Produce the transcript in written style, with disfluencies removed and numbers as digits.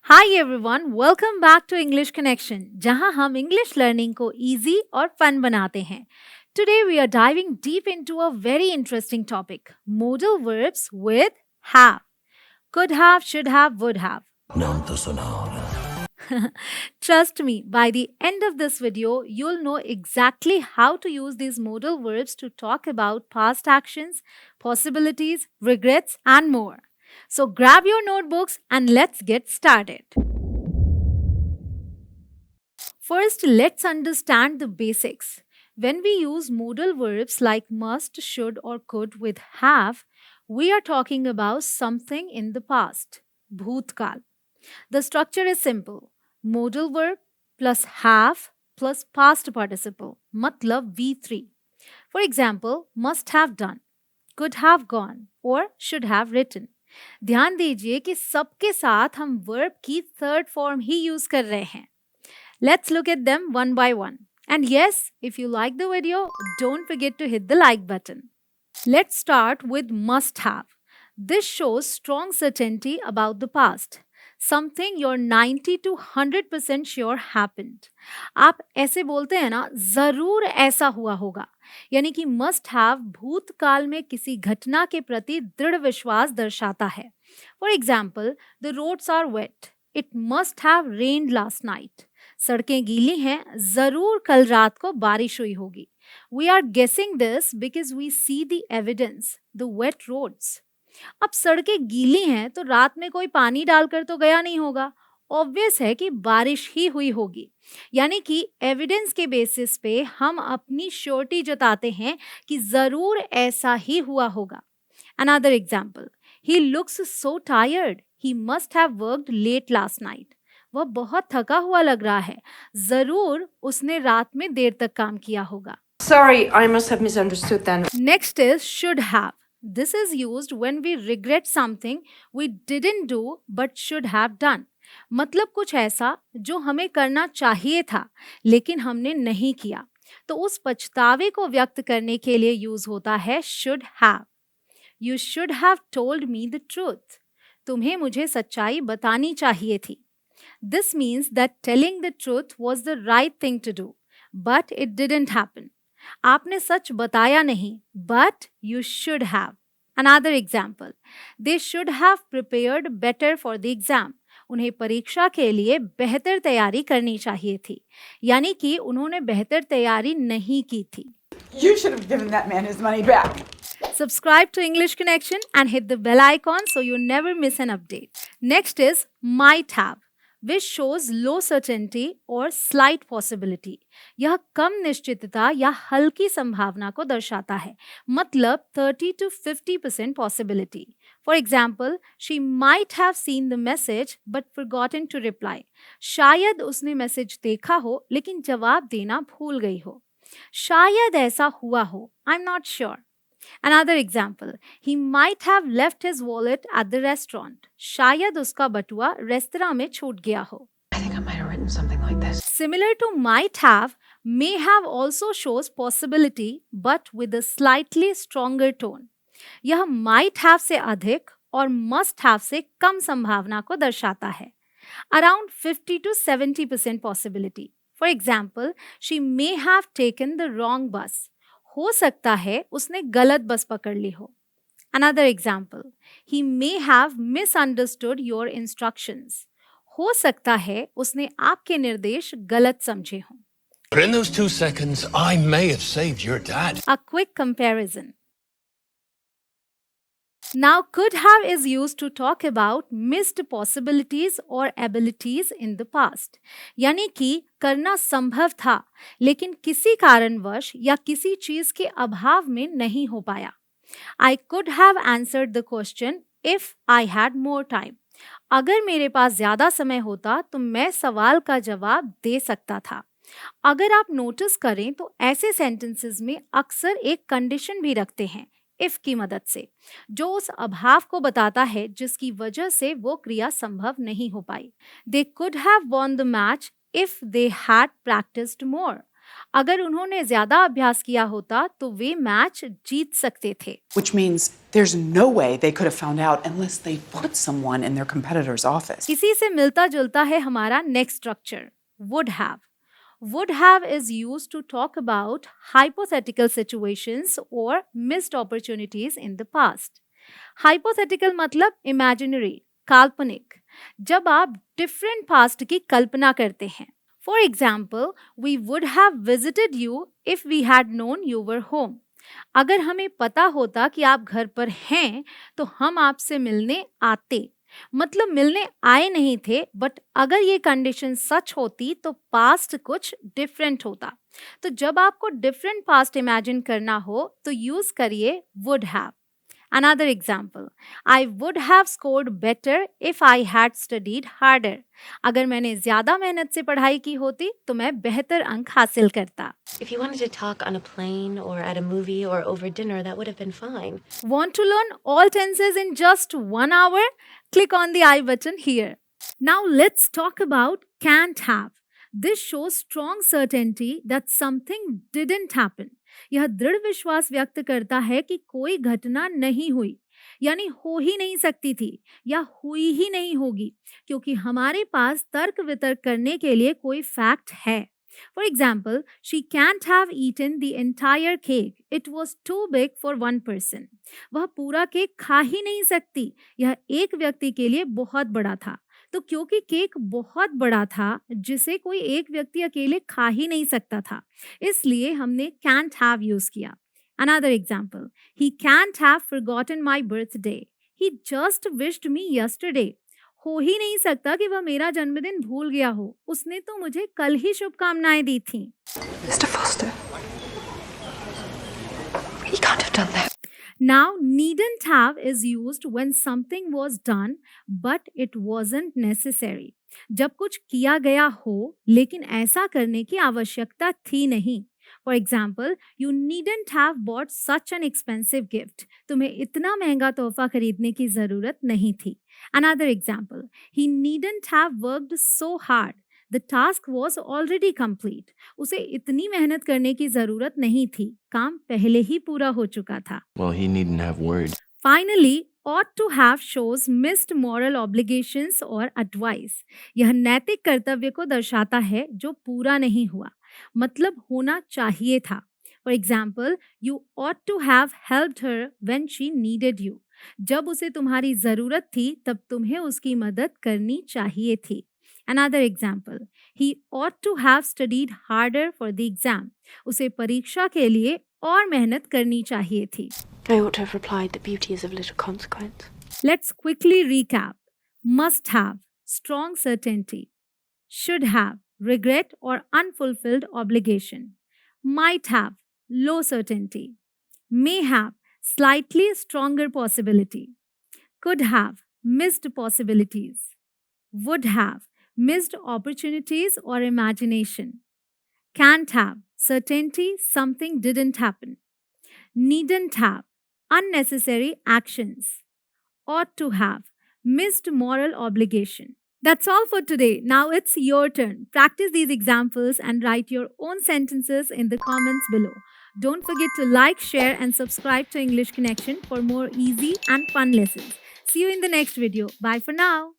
Hi everyone, welcome back to English Connection, जहां हम English learning को easy और fun बनाते हैं. Today we are diving deep into a very interesting topic, modal verbs with have. Could have, should have, would have. नाम तो सुना होगा. Trust me, by the end of this video, you'll know exactly how to use these modal verbs to talk about past actions, possibilities, regrets, and more. So grab your notebooks and let's get started. First, let's understand the basics. When we use modal verbs like must, should, or could with have, we are talking about something in the past, bhutkal. The structure is simple. Modal verb plus have plus past participle, matlab V3. For example, must have done, could have gone, or should have written. ध्यान दीजिए कि सबके साथ हम verb की third form ही use कर रहे हैं. Let's look at them one by one. And yes, if you like the video, don't forget to hit the like button. Let's start with must have. This shows strong certainty about the past. Something you're 90 to 100% sure happened. आप ऐसे बोलते हैं ना, जरूर ऐसा हुआ होगा. यानी कि must have भूतकाल में किसी घटना के प्रति दृढ़ विश्वास दर्शाता है. For example, the roads are wet. It must have rained last night. सड़कें गीली हैं, जरूर कल रात को बारिश हुई होगी. We are guessing this because we see the evidence, the wet roads. अब सड़कें गीली हैं तो रात में कोई पानी डालकर तो गया नहीं होगा. ऑब्वियस है कि बारिश ही हुई होगी. यानी कि एविडेंस के बेसिस पे हम अपनी श्योरिटी जताते हैं कि जरूर ऐसा ही हुआ होगा. Another example, he looks so tired. He must have worked late last night. वह बहुत थका हुआ लग रहा है. जरूर उसने रात में देर तक काम किया होगा. Sorry, I must have misunderstood then. Next is should have. This is used when we regret something we didn't do but should have done. मतलब कुछ ऐसा जो हमें करना चाहिए था लेकिन हमने नहीं किया. तो उस पछतावे को व्यक्त करने के लिए यूज होता है should have. You should have told me the truth. तुम्हें मुझे सच्चाई बतानी चाहिए थी. This means that telling the truth was the right thing to do, but it didn't happen. आपने सच बताया नहीं, but you should have. Another example, they should have prepared better for the exam. उन्हें परीक्षा के लिए बेहतर तैयारी करनी चाहिए थी. यानी कि उन्होंने बेहतर तैयारी नहीं की थी. You should have given that man his money back. Subscribe to English Connection and hit the bell icon so you never miss an update. Next is might have, which shows low certainty or slight possibility. यह कम निश्चितता या हल्की संभावना को दर्शाता है. मतलब 30 to 50% possibility. For example, she might have seen the message but forgotten to reply. शायद उसने मैसेज देखा हो लेकिन जवाब देना भूल गई हो. शायद ऐसा हुआ हो. I'm not sure. Another example, he might have left his wallet at the restaurant. शायद उसका बटुआ रेस्तरां में छूट गया हो. I think I might have written something like this. Similar to might have, may have also shows possibility but with a slightly stronger tone. यह might have से अधिक और must have से कम संभावना को दर्शाता है. Around 50 to 70% possibility. For example, she may have taken the wrong bus. हो सकता है उसने गलत बस पकड़ ली हो. Another example, he may have misunderstood your instructions. हो सकता है उसने आपके निर्देश गलत समझे हों. But in those 2 seconds, I may have saved your dad. A quick comparison. Now, could have is used to talk about missed possibilities or abilities in the past. यानी कि करना संभव था लेकिन किसी कारणवश या किसी चीज के अभाव में नहीं हो पाया. I could have answered the question if I had more time. अगर मेरे पास ज्यादा समय होता तो मैं सवाल का जवाब दे सकता था. अगर आप नोटिस करें तो ऐसे सेंटेंसेस में अक्सर एक कंडीशन भी रखते हैं if की मदद से, जो उस अभाव को बताता है जिसकी वजह से वो क्रिया संभव नहीं हो पाई. They could have won the match if they had practiced more. अगर उन्होंने ज्यादा अभ्यास किया होता तो वे मैच जीत सकते थे। Which means there's no way they could have found out unless they put someone in their competitor's office. इसी से मिलता जुलता है हमारा next structure, would have. Would have is used to talk about hypothetical situations or missed opportunities in the past. Hypothetical मतलब imaginary, काल्पनिक, जब आप different past की कल्पना करते हैं। For example, we would have visited you if we had known you were home. अगर हमें पता होता कि आप घर पर हैं तो हम आपसे मिलने आते, मतलब मिलने आए नहीं थे, बट अगर ये कंडीशन सच होती तो पास्ट कुछ डिफरेंट होता। तो जब आपको डिफरेंट पास्ट इमेजिन करना हो तो यूज करिए would have. Another example, I would have scored better if I had studied harder. अगर मैंने ज्यादा मेहनत से पढ़ाई की होती तो मैं बेहतर अंक हासिल करता। If you wanted to talk on a plane or at a movie or over dinner, that would have been fine. Want to learn all tenses in just 1 hour? Click on the I button here. Now let's talk about can't have. This shows strong certainty that something didn't happen. यह दृढ़ विश्वास व्यक्त करता है कि कोई घटना नहीं हुई, यानी हो ही नहीं सकती थी या हुई ही नहीं होगी, क्योंकि हमारे पास तर्क वितर्क करने के लिए कोई फैक्ट है। For example, she can't have eaten the entire cake. It was too big for one person. वह पूरा केक खा ही नहीं सकती, यह एक व्यक्ति के लिए बहुत बड़ा था। तो क्योंकि केक बहुत बड़ा था जिसे कोई एक व्यक्ति अकेले खा ही नहीं सकता था, इसलिए हमने can't have यूज किया। Another example, he can't have forgotten my birthday. He just wished me yesterday. हो ही नहीं सकता कि वह मेरा जन्मदिन भूल गया हो, उसने तो मुझे कल ही शुभकामनाएं दी थीं। Mr. Foster. He can't have done that. Now, needn't have is used when something was done but it wasn't necessary. जब कुछ किया गया हो लेकिन ऐसा करने की आवश्यकता थी नहीं। For example, you needn't have bought such an expensive gift. तुम्हें इतना महंगा तोहफा खरीदने की जरूरत नहीं थी। Another example, he needn't have worked so hard. The task was already complete. उसे इतनी मेहनत करने की जरूरत नहीं थी, काम पहले ही पूरा हो चुका था। Well, he needn't have worried. Finally, ought to have shows missed moral obligations or advice. यह नैतिक कर्तव्य को दर्शाता है जो पूरा नहीं हुआ, मतलब होना चाहिए था। For example, you ought to have helped her when she needed you. जब उसे तुम्हारी जरूरत थी तब तुम्हें उसकी मदद करनी चाहिए थी। Another example, he ought to have studied harder for the exam. उसे परीक्षा के लिए और मेहनत करनी चाहिए थी। I ought to have replied that beauty is of little consequence. Let's quickly recap. Must have, strong certainty. Should have, regret or unfulfilled obligation. Might have, low certainty. May have, slightly stronger possibility. Could have, missed possibilities. Would have, missed opportunities or imagination. Can't have, certainty something didn't happen. Needn't have, unnecessary actions. Ought to have, missed moral obligation. That's all for today. Now it's your turn. Practice these examples and write your own sentences in the comments below. Don't forget to like, share, and subscribe to English Connection for more easy and fun lessons. See you in the next video. Bye for now.